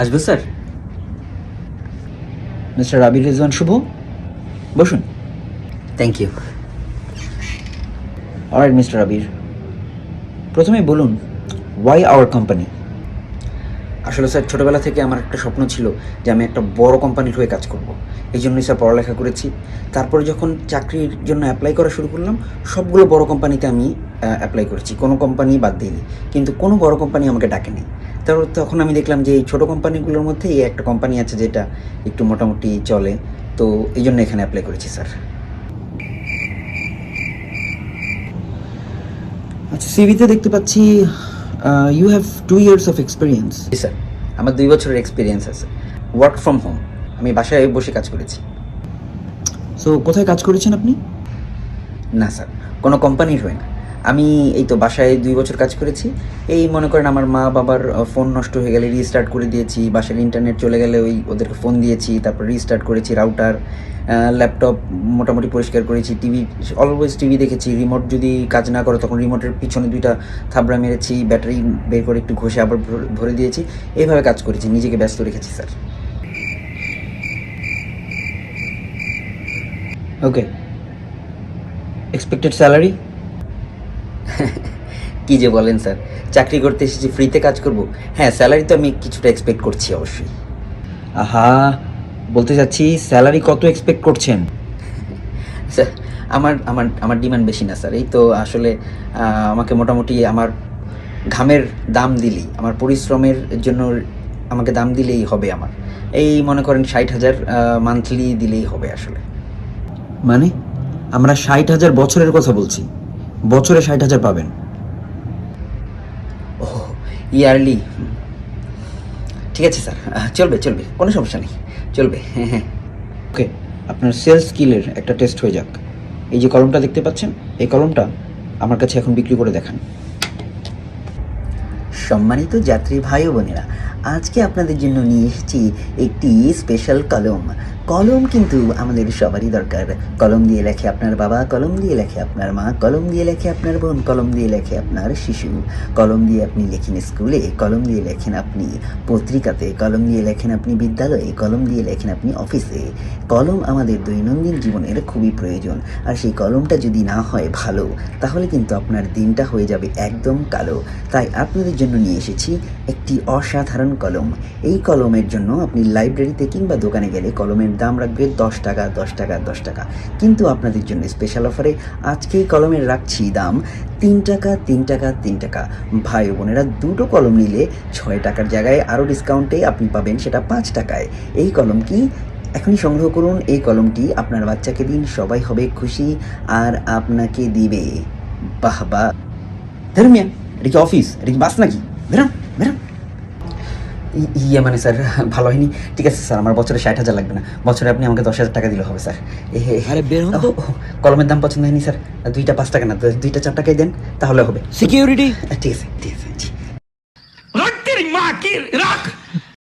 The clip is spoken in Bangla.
আসবো স্যার? মিস্টার আবির রেজওয়ান শুভ, বসুন। Thank you. Alright mister Abir, প্রথমে বলুন, ওয়াই আওয়ার কোম্পানি? আসলে স্যার, ছোটোবেলা থেকে আমার একটা স্বপ্ন ছিল যে আমি একটা বড় কোম্পানির হয়ে কাজ করব। এই জন্যই স্যার পড়ালেখা করেছি। তারপরে যখন চাকরির জন্য অ্যাপ্লাই করা শুরু করলাম, সবগুলো বড় কোম্পানিতে আমি অ্যাপ্লাই করেছি, কোনো কোম্পানি বাদ দিইনি। কিন্তু কোনো বড় কোম্পানি আমাকে ডাকেনি। তারপর তখন আমি দেখলাম যে এই ছোটো কোম্পানিগুলোর মধ্যে এই একটা কোম্পানি আছে যেটা একটু মোটামুটি চলে, তো এই জন্য এখানে অ্যাপ্লাই করেছি স্যার। আচ্ছা, সিভিতে দেখতে পাচ্ছি you have 2 years of experience. জি স্যার, আমার 2 বছরের এক্সপিরিয়েন্স আছে। ওয়ার্ক ফ্রম হোম, আমি বাসায় বসে কাজ করেছি। সো কোথায় কাজ করেছেন আপনি? না স্যার, কোনো কোম্পানির হয় না। আমি এই তো বাসায় 2 বছর কাজ করেছি। এই মনে করেন আমার মা বাবার ফোন নষ্ট হয়ে গেলে রিস্টার্ট করে দিয়েছি, বাসার ইন্টারনেট চলে গেলে ওদেরকে ফোন দিয়েছি, তারপর রিস্টার্ট করেছি রাউটার, ল্যাপটপ মোটামুটি পরিষ্কার করেছি, টিভি অলওয়েজ টিভি দেখেছি। রিমোট যদি কাজ না করে তখন রিমোটের পিছনে 2টা থাবড়া মেরেছি, ব্যাটারি বের করে একটু ঘষে আবার ভরে দিয়েছি। এইভাবে কাজ করেছি, নিজেকে ব্যস্ত রেখেছি স্যার। ওকে, এক্সপেক্টেড স্যালারি? কী যে বলেন স্যার, চাকরি করতে এসেছি ফ্রিতে কাজ করব? হ্যাঁ, স্যালারি তো আমি কিছুটা এক্সপেক্ট করছি অবশ্যই। আহা, বলতে চাচ্ছি স্যালারি কত এক্সপেক্ট করছেন? স্যার, আমার আমার আমার ডিমান্ড বেশি না স্যার। এই তো আসলে আমাকে মোটামুটি আমার ঘামের দাম দিলেই, আমার পরিশ্রমের জন্য আমাকে দাম দিলেই হবে আমার। এই মনে করেন 60,000 মান্থলি দিলেই হবে আসলে। মানে? আমরা 60,000 বছরের কথা বলছি, বছরে 60,000 পাবেন? ও, ইয়ারলি? ঠিক আছে স্যার, চলবে চলবে, কোনো সমস্যা নেই, চলবে। হ্যাঁ হ্যাঁ। ওকে, আপনার সেলস স্কিলের একটা টেস্ট হয়ে যাক। এই যে কলমটা দেখতে পাচ্ছেন, এই কলমটা আমার কাছে এখন বিক্রি করে দেখান। সম্মানিত যাত্রী ভাই ও বোনেরা, আজকে আপনাদের জন্য নিয়ে এসেছি একটি স্পেশাল কলম। কলম কিন্তু আমাদের সবারই দরকার। কলম দিয়ে লেখে আপনার বাবা, কলম দিয়ে লেখে আপনার মা, কলম দিয়ে লেখে আপনার বোন, কলম দিয়ে লেখে আপনার শিশু। কলম দিয়ে আপনি লেখেন স্কুলে, কলম দিয়ে লেখেন আপনি পত্রিকাতে, কলম দিয়ে লেখেন আপনি বিদ্যালয়ে, কলম দিয়ে লেখেন আপনি অফিসে। কলম আমাদের দৈনন্দিন জীবনের খুবই প্রয়োজন। আর সেই কলমটা যদি না হয় ভালো, তাহলে কিন্তু আপনার দিনটা হয়ে যাবে একদম কালো। তাই আপনাদের জন্য নিয়ে এসেছি একটি অসাধারণ কলম। এই কলমের জন্য আপনি লাইব্রেরিতে কিংবা দোকানে গেলে কলমের দাম রাখবে 10 টাকা, 10 টাকা, 10 টাকা। কিন্তু আপনাদের জন্য স্পেশাল অফারে আজকে এই কলমের রাখছি দাম 3 টাকা, 3 টাকা, 3 টাকা। ভাই বোনেরা, 2টো কলম নিলে 6 টাকার জায়গায় আরও ডিসকাউন্টে আপনি পাবেন সেটা 5 টাকায়। এই কলম কি এখনই সংগ্রহ করুন। এই কলমটি আপনার বাচ্চাকে দিন, সবাই হবে খুশি আর আপনাকে দিবে। বাহ বাহ। ধরুন মিয়া, এটা কি অফিস, এটা কি বাস নাকি? বেরান বেরান। ইয়ে মানে স্যার, ভালো হয়নি। ঠিক আছে স্যার, আমার বছরে 60,000 লাগবে না, বছরে আপনি আমাকে 10,000 টাকা দিলে হবে স্যার। আরে বের হন তো। কলমের দাম পছন্দ হয়নি স্যার, 2টা 5 টাকা না, 2টা 4 টাকাই দেন তাহলে হবে। সিকিউরিটি। ঠিক আছে ঠিক আছে, জি।